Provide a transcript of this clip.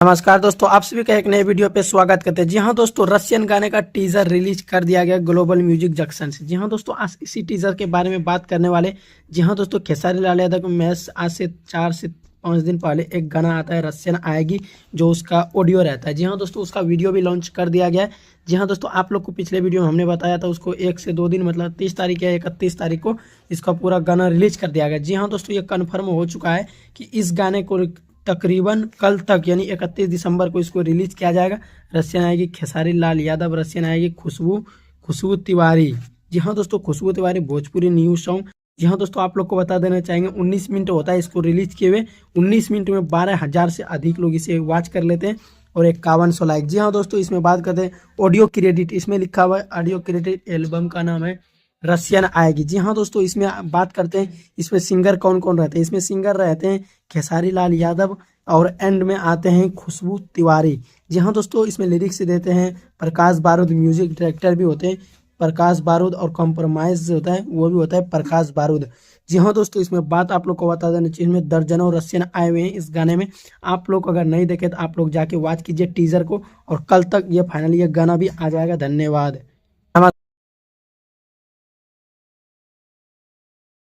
नमस्कार दोस्तों, आप सभी का एक नए वीडियो पे स्वागत करते हैं। जी हाँ दोस्तों, रशियन गाने का टीजर रिलीज कर दिया गया ग्लोबल म्यूजिक जंक्शन से। जी हाँ दोस्तों, आज इसी टीजर के बारे में बात करने वाले। जी हाँ दोस्तों, खेसारी लाल यादव को मैच आज से 4 से 5 दिन पहले एक गाना आता है रशियन आएगी, जो उसका ऑडियो रहता है। जी हाँ दोस्तों, उसका वीडियो भी लॉन्च कर दिया गया है। जी हाँ दोस्तों, आप लोग को पिछले वीडियो में हमने बताया था, उसको 1 से 2 दिन मतलब 30 तारीख या 31 तारीख को इसका पूरा गाना रिलीज कर दिया गया। जी हाँ दोस्तों, ये कन्फर्म हो चुका है कि इस गाने को तकरीबन कल तक यानी 31 दिसंबर को इसको रिलीज किया जाएगा। रशियन आएगी खेसारी लाल यादव, रशियन आएगी खुशबू खुशबू तिवारी। जी हाँ दोस्तों, खुशबू तिवारी भोजपुरी न्यू सॉन्ग। जी हाँ दोस्तों, आप लोग को बता देना चाहेंगे 19 मिनट होता है इसको रिलीज किए हुए। 19 मिनट में 12,000 से अधिक लोग इसे वॉच कर लेते हैं और 5100 लाइक। जी हाँ दोस्तों, इसमें बात करते हैं ऑडियो क्रेडिट। इसमें लिखा हुआ है ऑडियो क्रेडिट, एल्बम का नाम है रशियन आएगी। जी हाँ दोस्तों, इसमें बात करते हैं इसमें सिंगर कौन कौन रहते हैं। इसमें सिंगर रहते हैं खेसारी लाल यादव और एंड में आते हैं खुशबू तिवारी। जी हाँ दोस्तों, इसमें लिरिक्स देते हैं प्रकाश बारूद, म्यूजिक डायरेक्टर भी होते हैं प्रकाश बारूद, और कॉम्प्रोमाइज जो होता है वो भी होता है प्रकाश बारूद। जी हाँ दोस्तों, इसमें बात आप लोग को बता देना चाहिए, इसमें दर्जनों रशियन आए हुए हैं इस गाने में। आप लोग अगर नहीं देखे तो आप लोग जाके वॉच कीजिए टीजर को, और कल तक ये फाइनली ये गाना भी आ जाएगा। धन्यवाद।